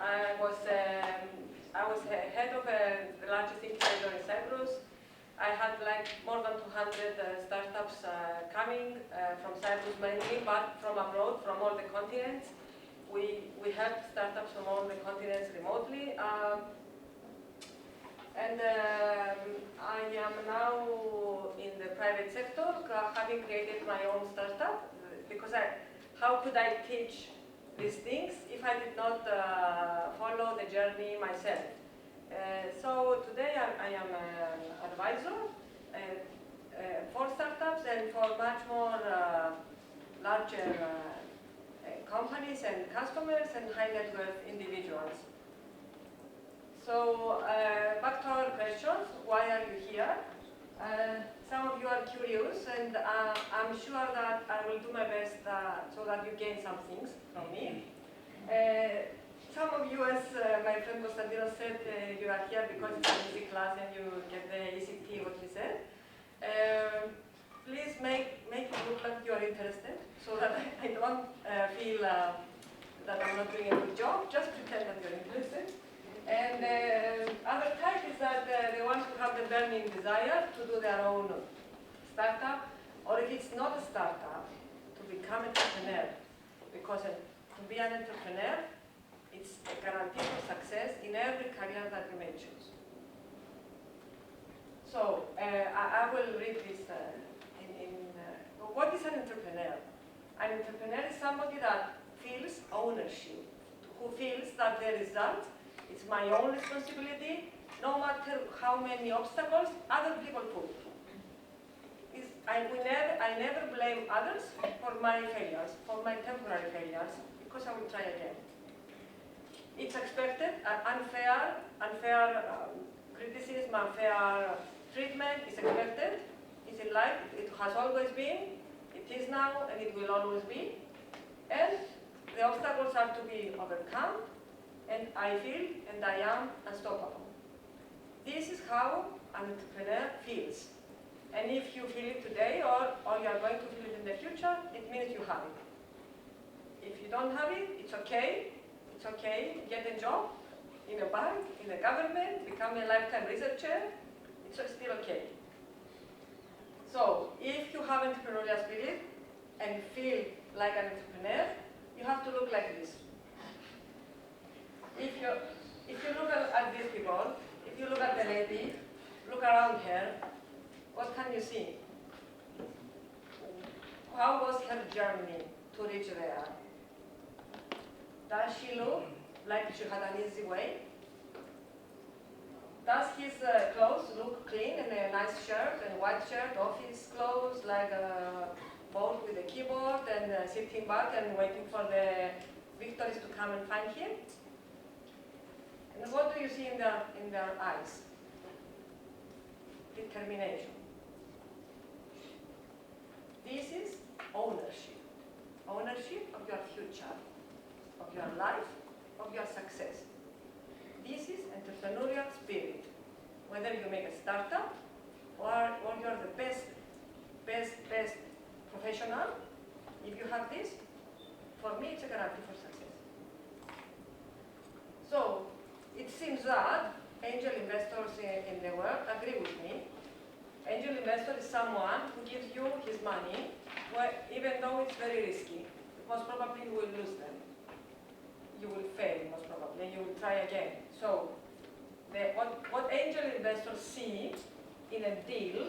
I was head of the largest incubator in Cyprus. I had like more than 200 startups coming from Cyprus mainly, but from abroad, from all the continents. We helped startups from all the continents remotely. And I am now in the private sector, having created my own startup, because how could I teach these things if I did not follow the journey myself? So today I am an advisor for startups and for much more larger companies and customers and high net worth individuals. So back to our questions, why are you here? Some of you are curious, and I'm sure that I will do my best so that you gain some things from me. Some of you, as my friend Constantinos said, you are here because it's an easy class and you get the easy tea, what he said. Please make it look like you are interested, so that I don't feel that I'm not doing a good job. Just pretend that you're interested. And other type is that they want to have the burning desire to do their own startup, or if it's not a startup, to become an entrepreneur. Because to be an entrepreneur, it's a guarantee for success in every career that you may choose. So I will read this. What is an entrepreneur? An entrepreneur is somebody that feels ownership, who feels that the result is my own responsibility, no matter how many obstacles other people put. I never blame others for my failures, for my temporary failures, because I will try again. It's expected, unfair criticism, unfair treatment is expected. It's in life, it has always been, it is now, and it will always be. And the obstacles are to be overcome, and I feel, and I am unstoppable. This is how an entrepreneur feels. And if you feel it today, or you are going to feel it in the future, it means you have it. If you don't have it, it's okay. It's okay, get a job in a bank, in the government, become a lifetime researcher, it's still okay. So, if you have entrepreneurial spirit and feel like an entrepreneur, you have to look like this. If you look at these people, if you look at the lady, look around her, what can you see? How was her journey to reach there? Does she look like she had an easy way? Does his clothes look clean and a nice shirt and white shirt, office clothes, like a board with a keyboard and sitting back and waiting for the victories to come and find him? And what do you see in their eyes? Determination. This is ownership. Ownership of your future, of your life, of your success. This is entrepreneurial spirit. Whether you make a startup or you're the best professional, if you have this, for me it's a guarantee for success. So it seems that angel investors in the world agree with me. Angel investor is someone who gives you his money, even though it's very risky. Most probably you will lose them. You will fail, most probably, and you will try again. So, what angel investors see in a deal,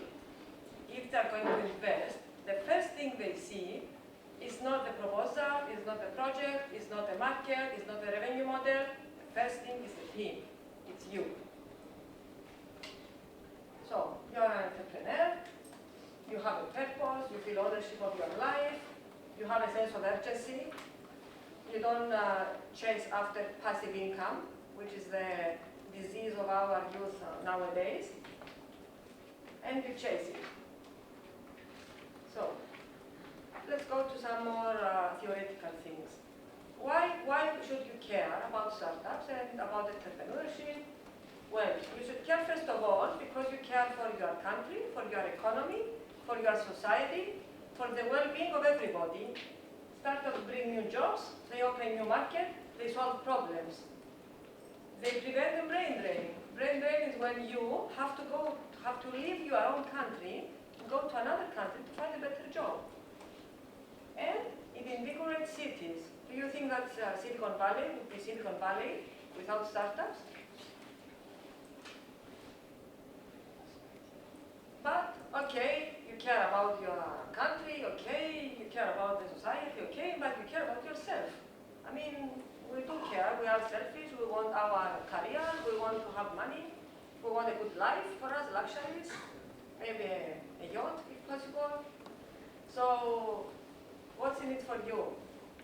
if they're going to invest, the first thing they see is not the proposal, is not the project, is not the market, is not the revenue model. The first thing is the team. It's you. So, you're an entrepreneur, you have a purpose, you feel ownership of your life, you have a sense of urgency, you don't chase after passive income, which is the disease of our youth nowadays, and you chase it. So, let's go to some more theoretical things. Why should you care about startups and about entrepreneurship? Well, you should care first of all because you care for your country, for your economy, for your society, for the well-being of everybody. Startups bring new jobs, they open new markets, they solve problems. They prevent the brain drain. Brain drain is when you have to leave your own country, go to another country to find a better job. And it invigorates cities. Do you think that Silicon Valley would be Silicon Valley without startups? But, okay, you care about your country, okay, you care about the society, okay, but you care about yourself. I mean, we do care, we are selfish, we want our career, we want to have money, we want a good life for us, luxuries, maybe a yacht if possible. So, what's in it for you?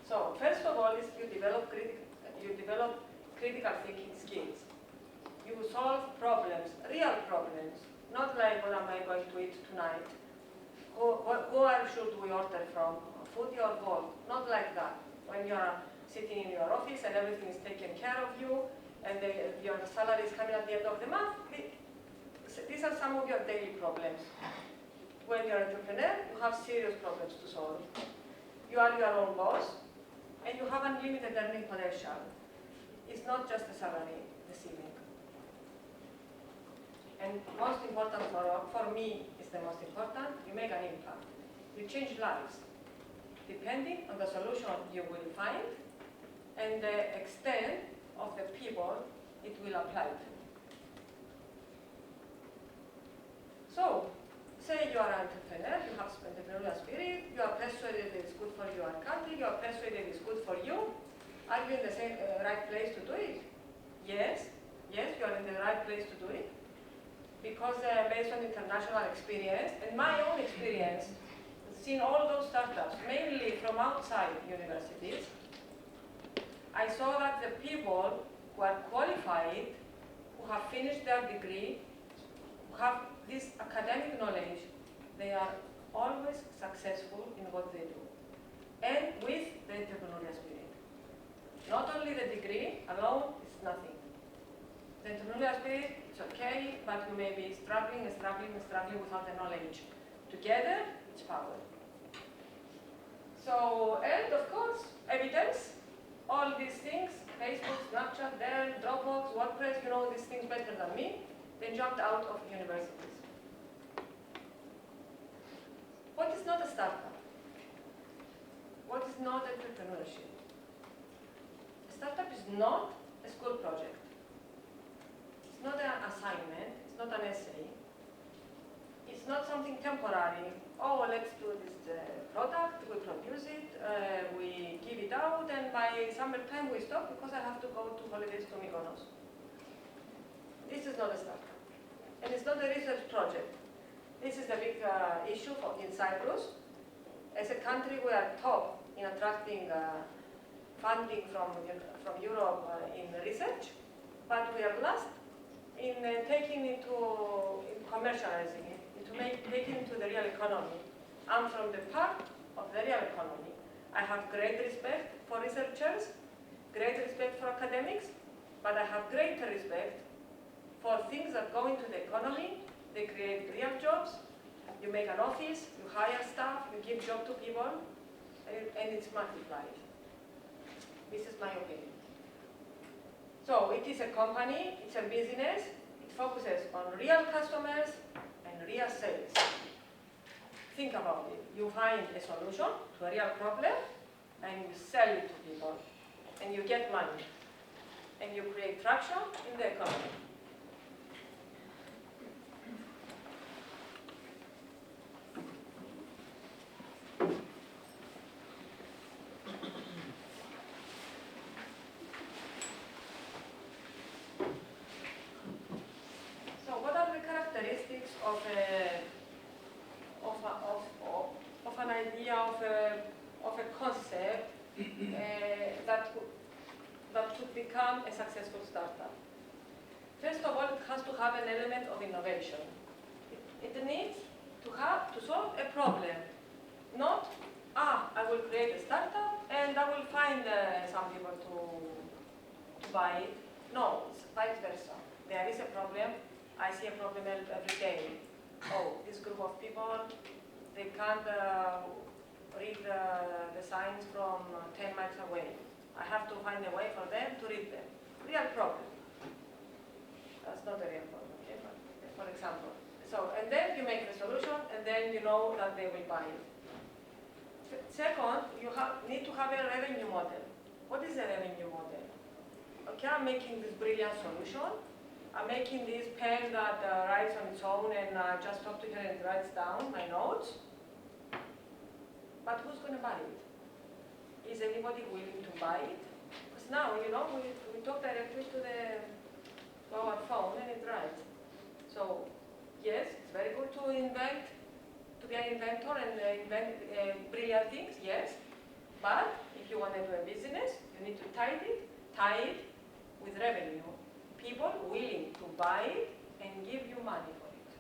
So, first of all, is you develop critical thinking skills. You solve problems, real problems, not like what am I going to eat tonight? Where should we order from? Foodie or Volt? Not like that. When you're sitting in your office and everything is taken care of you, and your salary is coming at the end of the month, these are some of your daily problems. When you're an entrepreneur, you have serious problems to solve. You are your own boss, and you have unlimited earning potential. It's not just the salary, the ceiling. And most important for me is the most important, you make an impact. You change lives, depending on the solution you will find and the extent of the people it will apply to. So, say you are an entrepreneur, you have entrepreneurial spirit, you are persuaded it's good for your country, you are persuaded it's good for you. Are you in the right place to do it? Yes, you are in the right place to do it. Because based on international experience, and my own experience, seeing all those startups, mainly from outside universities, I saw that the people who are qualified, who have finished their degree, who have this academic knowledge, they are always successful in what they do. And with the entrepreneurial spirit. Not only the degree alone is nothing. The entrepreneurial spirit is okay, but you may be struggling without the knowledge. Together, it's power. So, and of course, evidence, all these things, Facebook, Snapchat, Dell, Dropbox, WordPress, you know these things better than me, they jumped out of universities. What is not a startup? What is not entrepreneurship? A startup is not a school project. It's not an assignment, it's not an essay. It's not something temporary. Oh, let's do this product, we produce it, we give it out, and by summertime we stop because I have to go to holidays to Mykonos. This is not a startup. And it's not a research project. This is the big issue in Cyprus. As a country, we are top in attracting funding from Europe in research, but we are last in taking it to commercializing it, taking it to the real economy. I'm from the part of the real economy. I have great respect for researchers, great respect for academics, but I have greater respect for things that go into the economy. They create real jobs. You make an office, you hire staff, you give job to people, and it's multiplied. This is my opinion. So it is a company, it's a business, it focuses on real customers and real sales. Think about it. You find a solution to a real problem and you sell it to people and you get money and you create traction in the economy. Of an idea of a concept that could become a successful startup. First of all, it has to have an element of innovation. It needs to solve a problem, not I will create a startup and I will find some people to buy it. No, it's vice versa. There is a problem. I see a problem every day. Oh, this group of people, they can't read the signs from 10 miles away. I have to find a way for them to read them. Real problem. they will buy it. Second, you need to have a revenue model. What is a revenue model? Okay, I'm making this brilliant solution. I'm making this pen that writes on its own, and I just talk to her and it writes down my notes. But who's going to buy it? Is anybody willing to buy it? Because now, we talk directly to our phone and it writes. So, yes, it's very good to invent, to be an inventor and invent brilliant things, yes. But if you want to do a business, you need to tie it with revenue. People willing to buy it and give you money for it.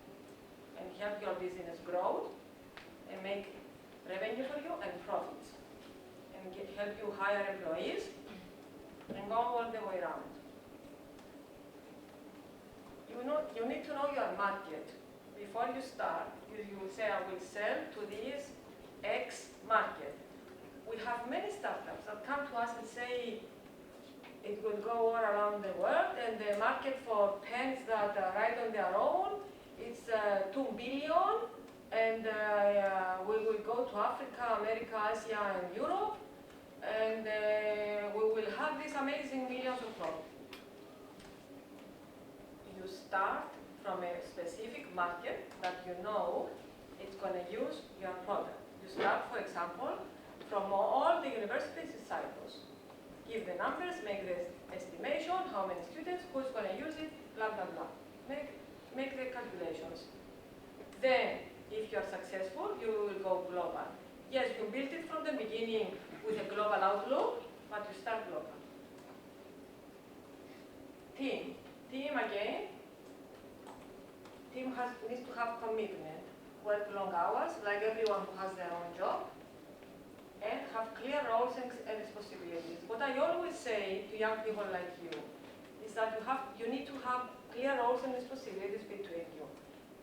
And help your business grow and make revenue for you and profits. And help you hire employees and go all the way around. You need to know your market. Before you start, you will say, I will sell to this X market. We have many startups that come to us and say, it will go all around the world, and the market for pens that write on their own is 2 billion, and we will go to Africa, America, Asia, and Europe, and we will have these amazing millions of profit. You start from a specific market that you know it's going to use your product. You start, for example, from all the universities in Cyprus. Give the numbers, make the estimation, how many students, who's going to use it, blah, blah, blah. Make the calculations. Then, if you're successful, you will go global. Yes, you built it from the beginning with a global outlook, but you start global. Team again. Team needs to have commitment, work long hours, like everyone who has their own job, and have clear roles and responsibilities. What I always say to young people like you is that you need to have clear roles and responsibilities between you.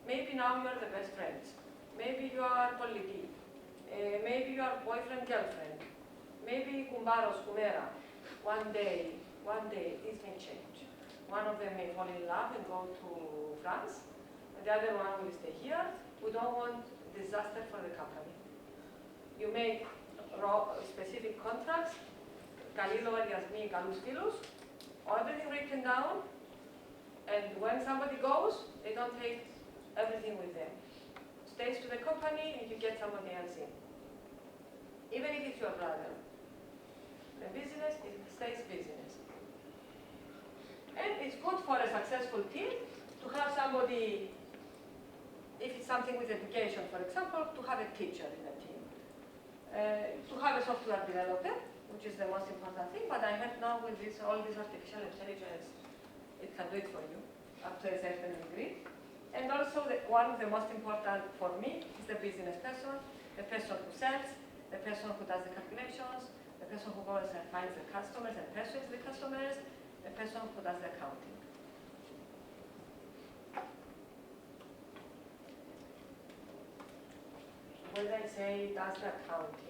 Maybe now you are the best friends. Maybe you are colleague. Maybe you are boyfriend, girlfriend. Maybe kumbaros, kumera. One day, this may change. One of them may fall in love and go to France. The other one will stay here. We don't want disaster for the company. You make specific contracts, καλοί λογαριασμοί, καλούς φίλους, everything written down, and when somebody goes, they don't take everything with them. Stays to the company and you get somebody else in. Even if it's your brother. The business, it stays business. And it's good for a successful team to have somebody, if it's something with education, for example, to have a teacher in the team. To have a software developer, which is the most important thing, but I heard now with all this artificial intelligence, it can do it for you, up to a certain degree. And also, one of the most important for me is the business person, the person who sells, the person who does the calculations, the person who goes and finds the customers and persuades the customers, the person who does the accounting. When I say does the accounting,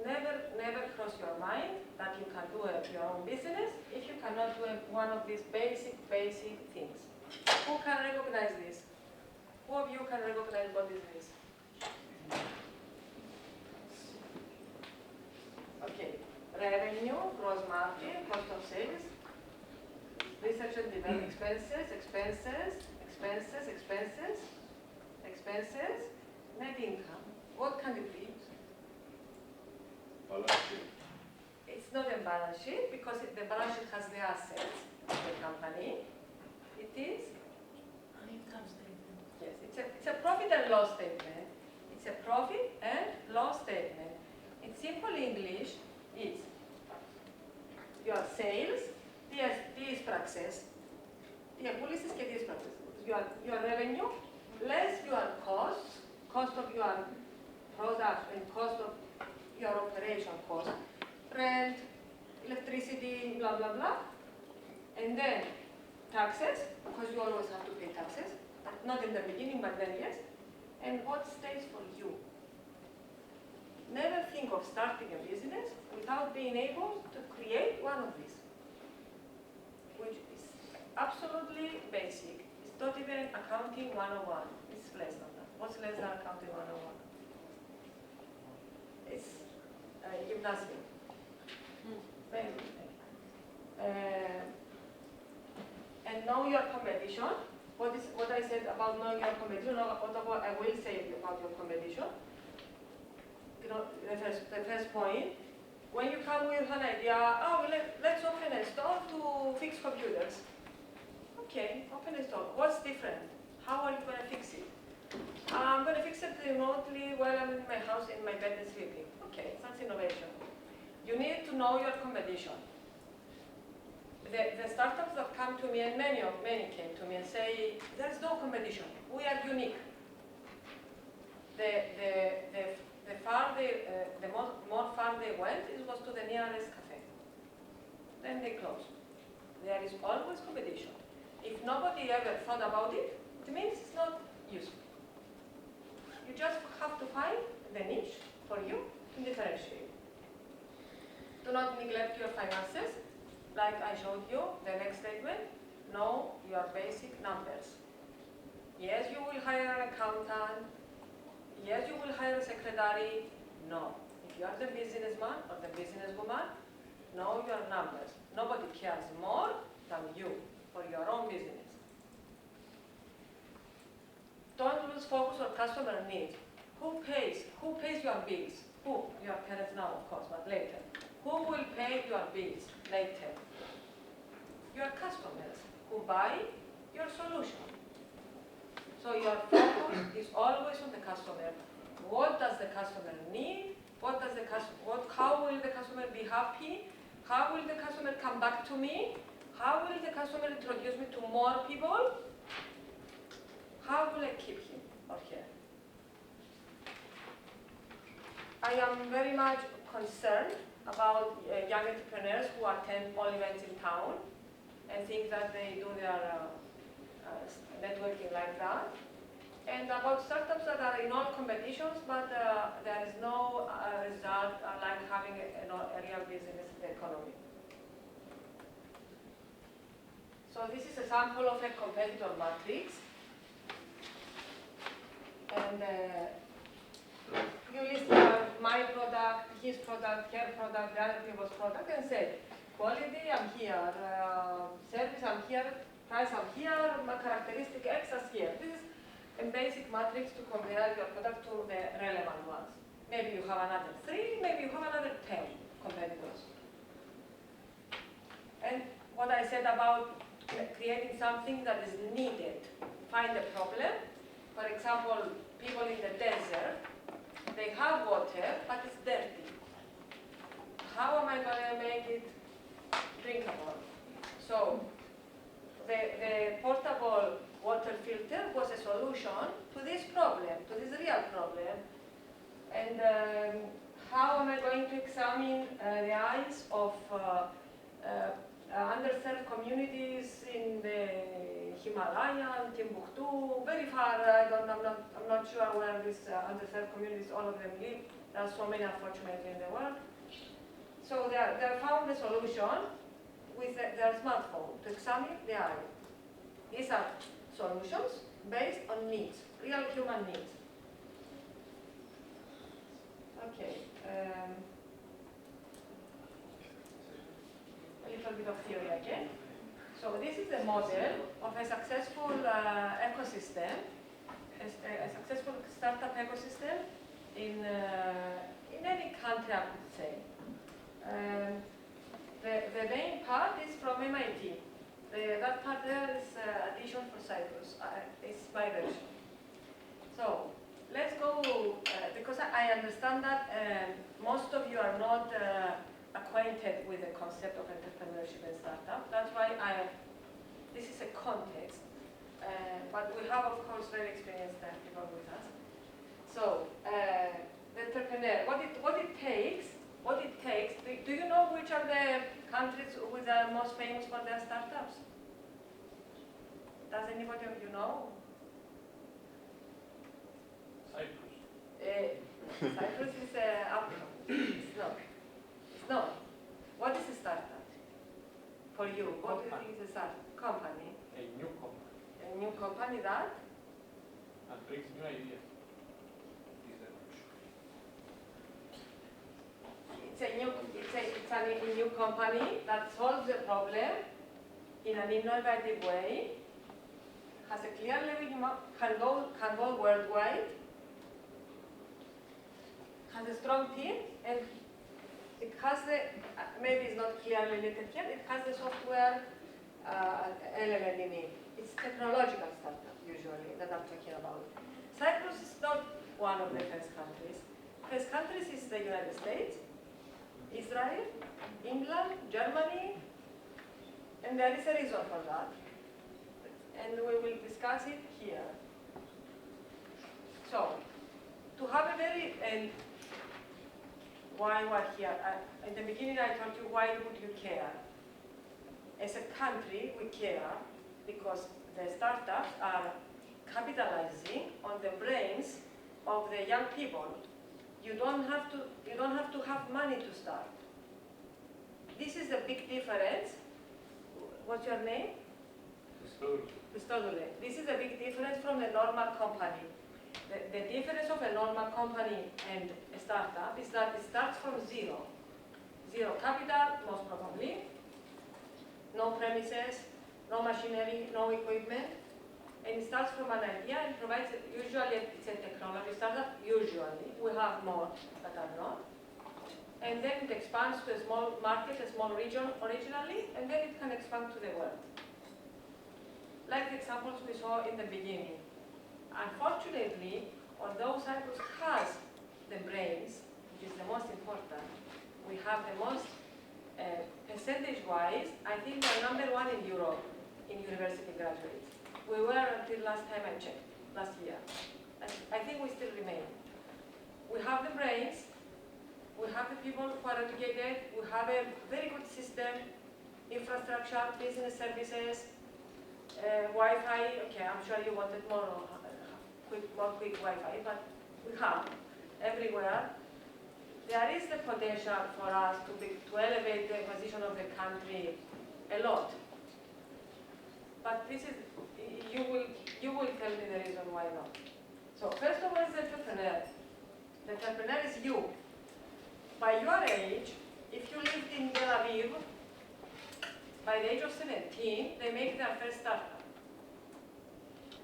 never cross your mind that you can do your own business if you cannot do one of these basic things. Who can recognize this? Who of you can recognize what is this? Okay, revenue, gross margin, cost of sales, research and development expenses, net income. What can it be? Balance sheet. It's not a balance sheet because the balance sheet has the assets of the company. It is An income statement. Yes, it's a profit and loss statement. It's a profit and loss statement. In simple English, it's your sales, these praxes, your policies και these praxes. Your revenue less your cost of your product and cost of your operation cost, rent, electricity, blah, blah, blah. And then taxes, because you always have to pay taxes, not in the beginning, but then yes. And what stays for you? Never think of starting a business without being able to create one of these, which is absolutely basic. It's not even accounting 101. It's less than that. What's less than accounting 101? It's gymnasium. Maybe. And know your competition. What I said about knowing your competition, what I will say about your competition. You know, the first point, when you come with an idea, oh, let's open a store to fix computers. Okay, open a store. What's different? How are you going to fix it? I'm going to fix it remotely while I'm in my house, in my bed and sleeping. Okay, that's innovation. You need to know your competition. The startups that come to me, and many came to me and say, there's no competition. We are unique. The more far they went, it was to the nearest cafe. Then they closed. There is always competition. If nobody ever thought about it, it means it's not useful. You just have to find the niche for you and differentiate. Do not neglect your finances. Like I showed you, the next statement, know your basic numbers. Yes, you will hire an accountant. Yes, you will hire a secretary. No. If you are the businessman or the businesswoman, know your numbers. Nobody cares more than you for your own business. Don't lose focus on customer needs. Who pays your bills? Who? Your parents now, of course, but later. Who will pay your bills later? Your customers who buy your solution. So your focus is always on the customer. What does the customer need? How will the customer be happy? How will the customer come back to me? How will the customer introduce me to more people? How will I keep him or her? I am very much concerned about young entrepreneurs who attend all events in town and think that they do their networking like that. And about startups that are in all competitions, but there is no result like having a real business in the economy. So this is a sample of a competitor matrix. And you list my product, his product, her product, the other people's product, and say, quality, I'm here, service, I'm here, price, I'm here, my characteristic X is here. This is a basic matrix to compare your product to the relevant ones. Maybe you have another 3, maybe you have another 10 competitors. And what I said about creating something that is needed, find a problem. For example, people in the desert, they have water, but it's dirty. How am I going to make it drinkable? So the portable water filter was a solution to this problem, to this real problem. And how am I going to examine the eyes of underserved communities in the Himalaya, Timbuktu, very far? I'm not sure where these underserved communities, all of them live. There are so many, unfortunately, in the world. So they found a solution with their smartphone to examine the eye. These are solutions based on needs, real human needs. Okay. A little bit of theory again. So this is a model of a successful ecosystem, a successful startup ecosystem in any country, I would say. The main part is from MIT. That part there is addition for Cyprus. It's my version. So let's go, because I understand that most of you are not acquainted with the concept of entrepreneurship and startup. That's why this is a context. But we have, of course, very experienced people with us. So the entrepreneur, what it takes, do you know which are the countries which are most famous for their startups? Does anybody of you know? Cyprus. Cyprus is Africa. It's not. It's not. What is a startup? For you, what do you think is a startup? Company. A new company. A new company that? That brings new ideas. It's a new company that solves the problem in an innovative way, has a clear revenue map, can go worldwide, has a strong team, and it has the, maybe it's not clearly related here, it has the software element in it. It's technological startup, usually, that I'm talking about. Cyprus is not one of the first countries. First countries is the United States, Israel, England, Germany, and there is a reason for that. And we will discuss it here. So, to have a very, and why we're here, in the beginning I told you why would you care? As a country, we care because the startups are capitalizing on the brains of the young people. You don't have to have money to start. This is a big difference. What's your name? Christodoulos. This is a big difference from a normal company. The difference of a normal company and a startup is that it starts from zero. Zero capital, most probably. No premises, no machinery, no equipment. And it starts from an idea and provides, usually it's a technology startup, usually. We have more that are not. And then it expands to a small market, a small region originally, and then it can expand to the world. Like the examples we saw in the beginning. Unfortunately, although Cyprus has the brains, which is the most important, we have the most, percentage-wise, I think we're #1 in Europe in university graduates. We were until last time I checked, last year. And I think we still remain. We have the brains, we have the people who are educated, we have a very good system, infrastructure, business services, Wi-Fi. Okay, I'm sure you wanted more quick Wi-Fi, but we have everywhere. There is the potential for us to elevate the position of the country a lot. But this is, you will tell me the reason why not. So first of all is the entrepreneur. The entrepreneur is you. By your age, if you lived in Tel Aviv, by the age of 17, they make their first startup.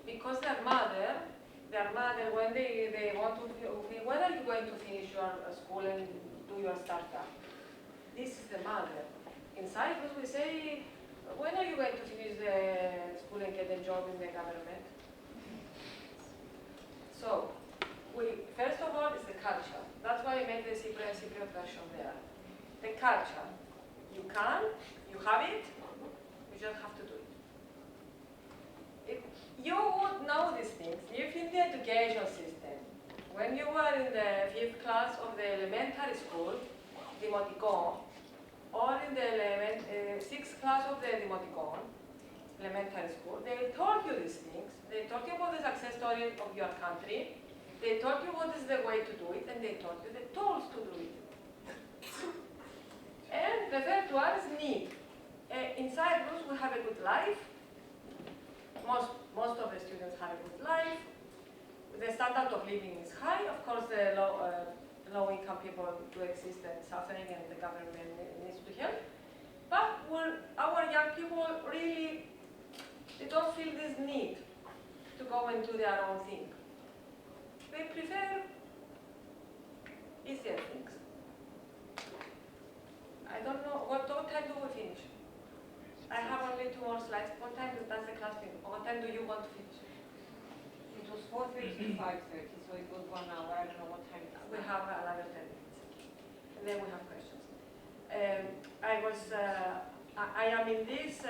Because their mother, when they want to, when are you going to finish your school and do your startup? This is the mother. In Cyprus, we say, when are you going to finish the school and get a job in the government? So, first of all, is the culture. That's why I made the Cypriot version there. The culture. You can, you have it, you just have to do it. You would know these things if in the education system, when you were in the 5th class of the elementary school, Δημοτικό, or in the 6th class of the Δημοτικό, elementary school, they taught you these things. They taught you about the success story of your country. They taught you what is the way to do it, and they taught you the tools to do it. And the third one is need. In Cyprus, we have a good life. Most of the students have a good life. The standard of living is high. Of course, the low-income people do exist and suffering, and the government needs to help. But our young people really, they don't feel this need to go and do their own thing. They prefer easier things. I don't know, what time do we finish? I have only 2 more slides. What time does the class finish? What time do you want to finish? It was 4:30 to 5:30, so it was 1 hour. I don't know what time it is. We have another 10 minutes. And then we have questions. I am in this,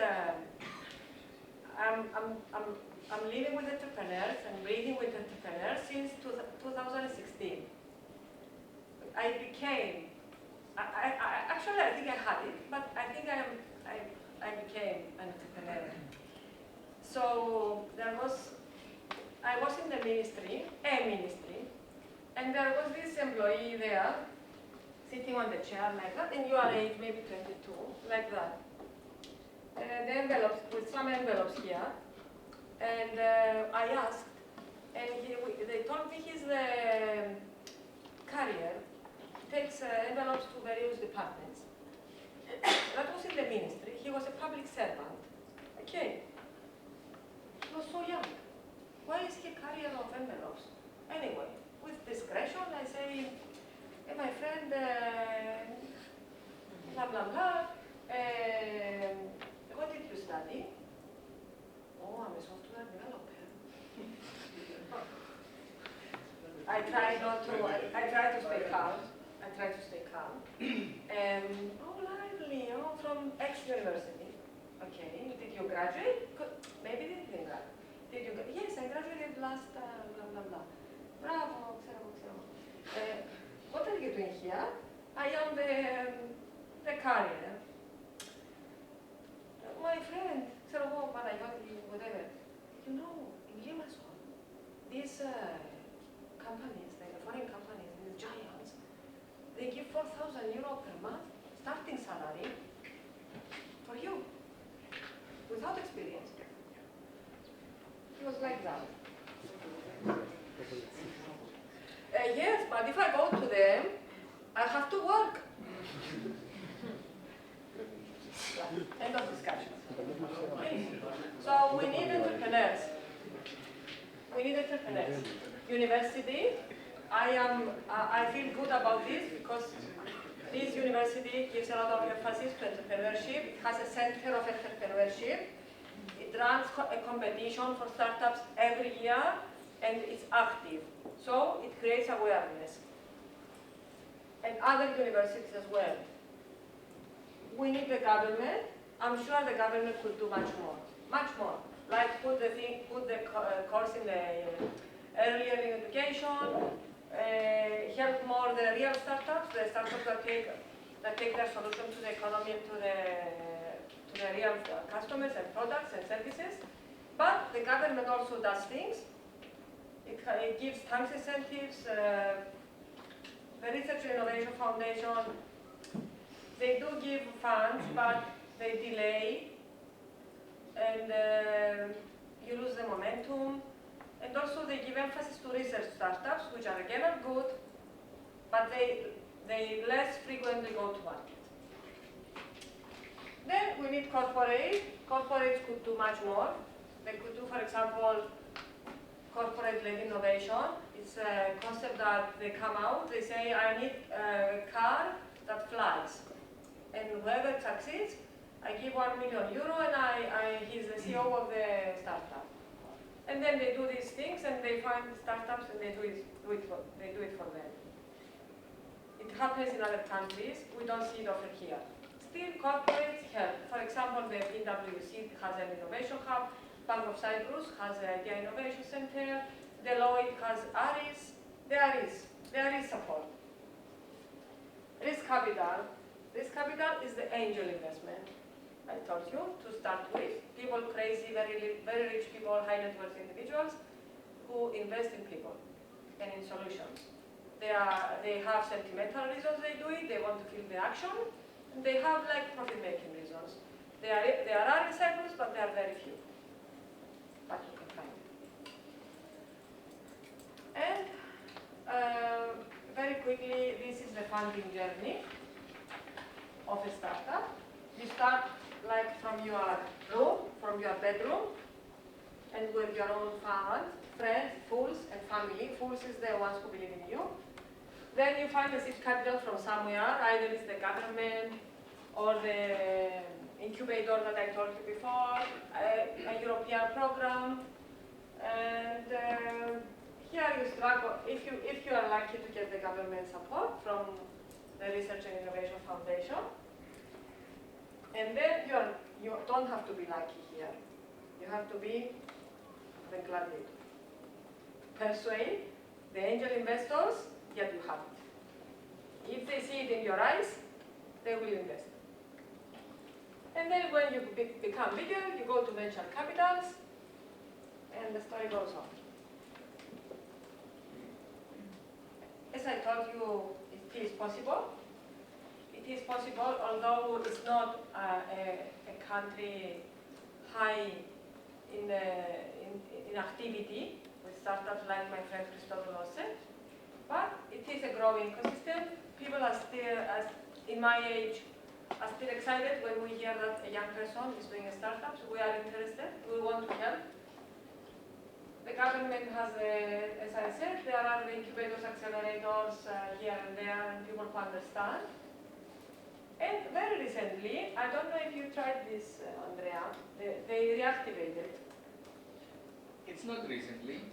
I'm living with entrepreneurs and breathing with entrepreneurs since 2016. Actually I think I had it, but I think I became an entrepreneur. So I was in the ministry, and there was this employee there, sitting on the chair like that, and your age, maybe 22, like that. The envelopes, with some envelopes here, and I asked, and they told me he's the carrier takes envelopes to various departments. That was in the ministry. He was a public servant. Okay. He was so young. Why is he a carrier of envelopes? Anyway, with discretion, I say, hey, my friend, blah, blah, blah. What did you study? Oh, I'm a software developer. I try to stay calm. Oh, lively, from X university. Okay, did you graduate? Maybe they didn't graduate. Did you? Yes, I graduated last, blah, blah, blah. Bravo, xero. What are you doing here? I am the carrier. My friend, Angela Panayiotou, whatever. You know, in Limassol, these companies, the foreign companies, these giants, they give 4,000 euro per month starting salary for you, without experience. He was like that. Yes, but if I go to them, I have to work. End of discussion. So we need entrepreneurs. University, I feel good about this because this university gives a lot of emphasis to entrepreneurship. It has a center of entrepreneurship. It runs a competition for startups every year, and it's active. So it creates awareness. And other universities as well. We need the government. I'm sure the government could do much more. Like put the course in the earlier in education, help more the real startups, the startups that take their solution to the economy and to the real customers and products and services. But the government also does things. It gives tax incentives. The Research and Innovation Foundation, they do give funds, but they delay, and you lose the momentum. And also they give emphasis to research startups, which are again are good, but they less frequently go to market. Then we need corporates. Corporates could do much more. They could do, for example, corporate-led innovation. It's a concept that they come out, they say, I need a car that flies. And whoever succeeds, I give 1 million euro and he's the CEO of the startup. And then they do these things and they find startups and they do it for them. It happens in other countries. We don't see it over here. Still, corporates help. For example, the PwC has an innovation hub. Bank of Cyprus has a Idea Innovation Center. Deloitte has ARIS. There is support. Risk capital. Risk capital is the angel investment. I told you to start with. People crazy, very rich people, high net worth individuals who invest in people and in solutions. They have sentimental reasons they do it. They want to feel the action. And they have like profit-making reasons. There are in Cyprus, but there are very few. But you can find. And very quickly, this is the funding journey of a startup. You start like from your room, from your bedroom, and with your own fund, friends, fools, and family. Fools is the ones who believe in you. Then you find a seed capital from somewhere, either it's the government or the incubator that I told you before, a European program, and here you struggle. If you are lucky to get the government support from the Research and Innovation Foundation, and then you don't have to be lucky here. You have to be the gladiator. Persuade the angel investors, yet you have it. If they see it in your eyes, they will invest. And then when you become bigger, you go to venture capitals, and the story goes on. As I told you, it is possible. It is possible, although it's not a country high in activity with startups like my friend Christophe said. But it is a growing ecosystem. People are still, in my age, are still excited when we hear that a young person is doing a startup. So we are interested. We want to help. The government has, as I said, there are the incubators, accelerators here and there, and people who understand. And very recently, I don't know if you tried this, Andrea, they reactivated. It's not recently.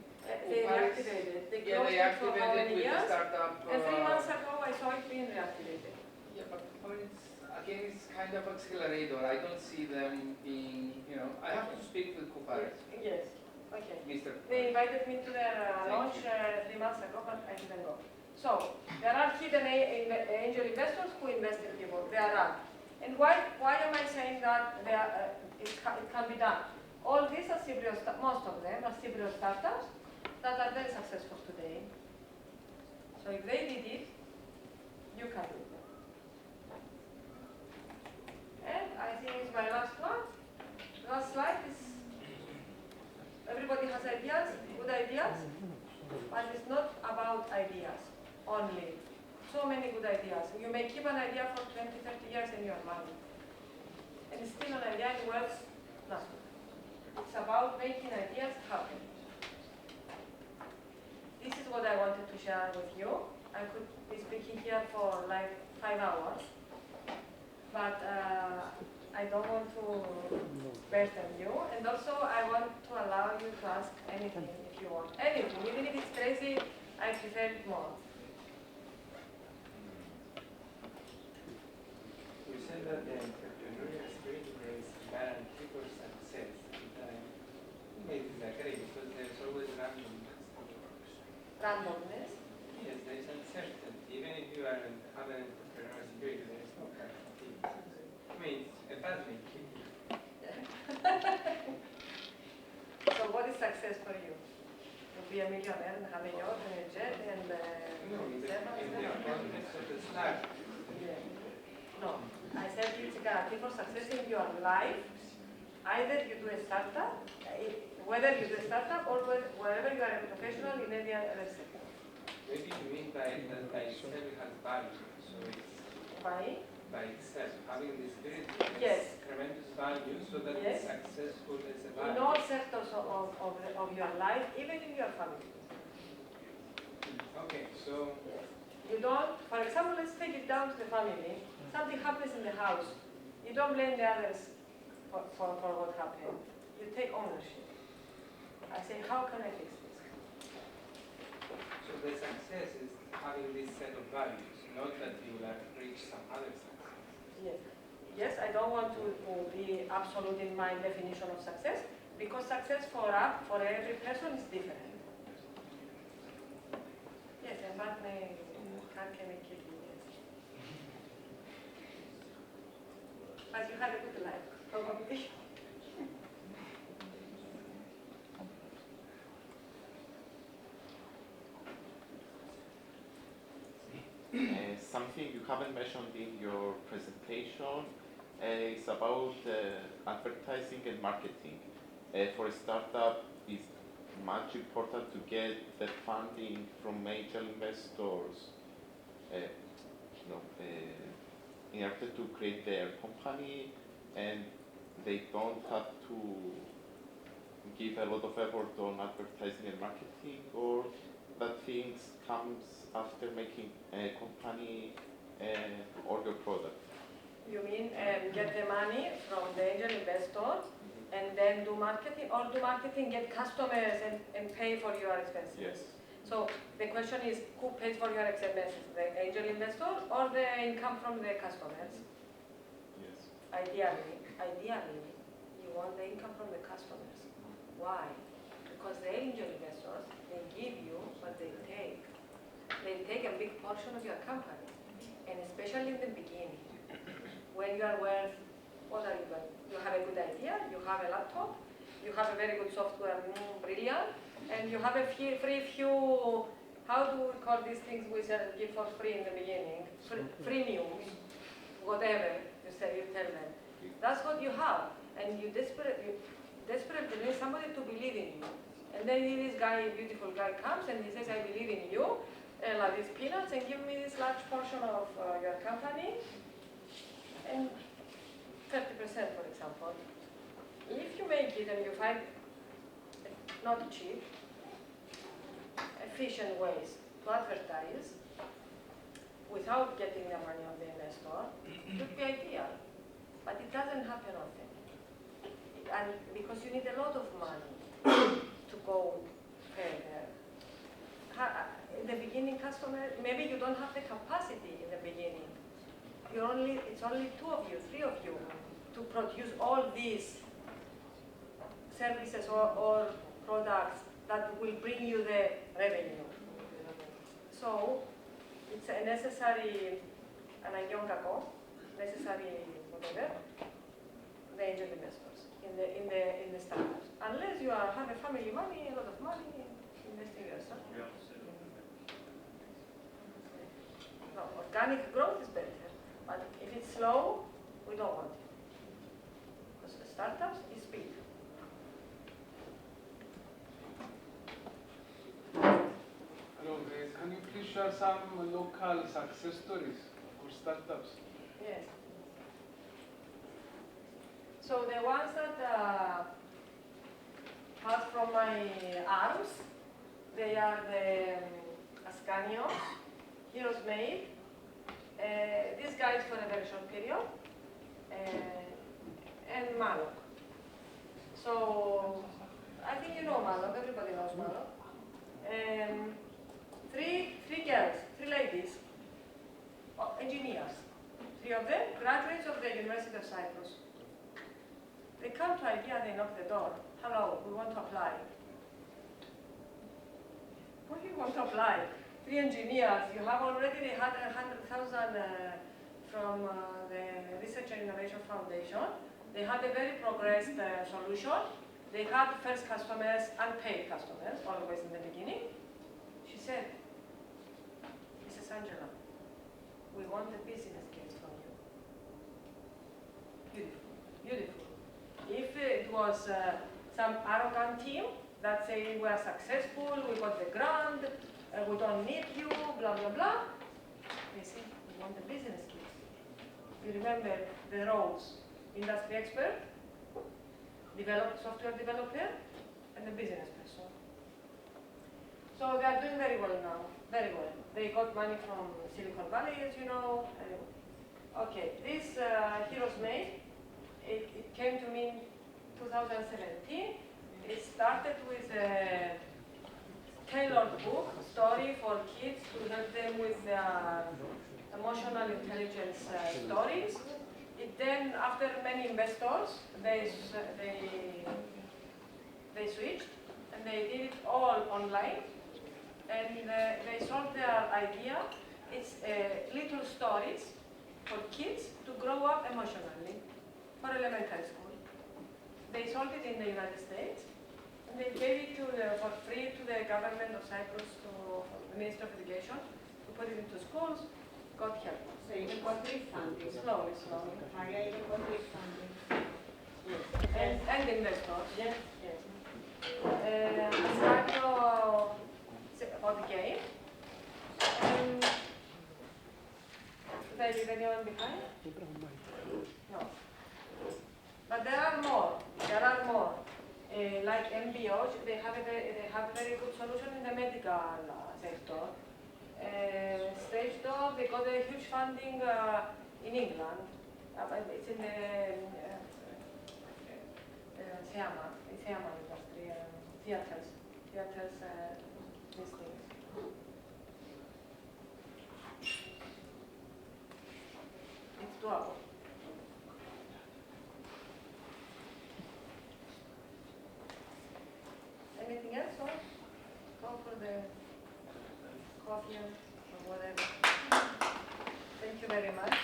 They reactivated. They Yeah, closed they it for how activated many with the years? startup. And 3 months ago, I saw it being reactivated. Yeah, but it's kind of accelerator. I don't see them being, I have to speak with Kuparis. Yes. Okay. Mr. They invited me to their launch 3 months ago, but I didn't go. So there are hidden angel investors who invest in people. There are. And why am I saying that it can be done? All these are Cypriot, most of them are Cypriot startups that are very successful today. So if they did it, you can do it. And I think it's my last one. Last slide is everybody has ideas, good ideas, but it's not about ideas only. So many good ideas. You may keep an idea for 20, 30 years and you are money. And it's still an idea and works nothing. It's about making ideas happen. This is what I wanted to share with you. I could be speaking here for like 5 hours, but I don't want to burden you. And also I want to allow you to ask anything if you want. Anything, even if it's crazy, I prefer it more. You said that the entrepreneurial spirit is guarantee for success. And I may disagree because there's always randomness. Randomness? Yes, there's uncertainty. Even if you have an entrepreneurial spirit, there is no guarantee. I mean, it's a bad thing. So what is success for you? To be a millionaire and have a yacht and a jet and No, in the context of the start. Yeah. No, I said it's a guarantee for success in your life. Either you do a startup, whether you do a startup or wherever you are a professional in any other sector. Maybe you mean by that by itself it has value. So it's by itself, having the spirit has Yes. tremendous value so that Yes. it's successful as a In value. all sectors of your life, even in your family. Okay, so You don't, for example, let's take it down to the family. Something happens in the house. You don't blame the others for what happened. You take ownership. I say, how can I fix this? So the success is having this set of values, not that you will reach some other success. Yes. Yes, I don't want to be absolute in my definition of success, because success for every person is different. Yes, and that may can make it yes. But you had a good life, probably. Something you haven't mentioned in your presentation is about advertising and marketing. For a startup, it's much important to get the funding from major investors in order to create their company, and they don't have to give a lot of effort on advertising and marketing, or that things comes after making a company or your product. You mean get the money from the angel investor and then do marketing, or do marketing, get customers and pay for your expenses? Yes. So the question is, who pays for your expenses, the angel investor or the income from the customers? Yes. Ideally, you want the income from the customers. Why? Because the angel investors, they give you what they take. They take a big portion of your company, and especially in the beginning, when you are worth, what are you doing? You have a good idea, you have a laptop, you have a very good software, brilliant, and you have a few, how do we call these things we give for free in the beginning? Freemiums, whatever you say, you tell them. That's what you have, and you desperately need somebody to believe in you. And then this guy, beautiful guy, comes and he says, I believe in you, like these peanuts and give me this large portion of your company and 30%, for example. If you make it and you find not cheap, efficient ways to advertise without getting the money of the investor, it would be ideal. But it doesn't happen often. And because you need a lot of money to go further. In the beginning, customer, maybe you don't have the capacity in the beginning. It's only 2 of you, 3 of you to produce all these services or products that will bring you the revenue. So it's a necessary, necessary whatever, the angel investors in the startups. Unless you have a family money, a lot of money, investing yourself. No, organic growth is better. But if it's slow, we don't want it. Because the startups is speed. Hello guys, can you please share some local success stories for startups? Yes. So the ones that pass from my arms, they are the Ascanio, Heroes Made, these guys for a very short period, and Malok. So I think you know Malok, everybody knows Malok. Three girls, 3 ladies, engineers, 3 of them graduates of the University of Cyprus. They come to IDEA and they knock the door. Hello, we want to apply. What do you want to apply? 3 engineers, you have already, they had 100,000 from the Research and Innovation Foundation. They had a very progressed solution. They had first customers and paid customers, always in the beginning. She said, Mrs. Angela, we want a business case from you. Beautiful, beautiful. If it was some arrogant team that say we are successful, we got the grant, we don't need you, blah, blah, blah, they say we want a business case. You remember the roles, industry expert, software developer, and the business person. So they are doing very well now, very well. They got money from Silicon Valley, as you know. Okay, this Heroes Made, it came to me in 2017. It started with a tailored book, story for kids to help them with emotional intelligence stories. It then, after many investors, they switched and they did it all online. And they sold their idea. It's little stories for kids to grow up emotionally for elementary school. They sold it in the United States. And they gave it for free to the government of Cyprus, to the Ministry of Education, to put it into schools. God help us. So you got funding. Slowly, slowly. Maria, you got funding. Yes. And investors. Yes. Yes. Ascanio about the game. Did I leave anyone behind? No. But there are more. There are more. Like MBOs, they have a very good solution in the medical sector. Stage Door, they got a huge funding in England. It's in the theatre industry, theatres, these things. It's doable. Anything else, or go for the coffee or whatever? Thank you very much.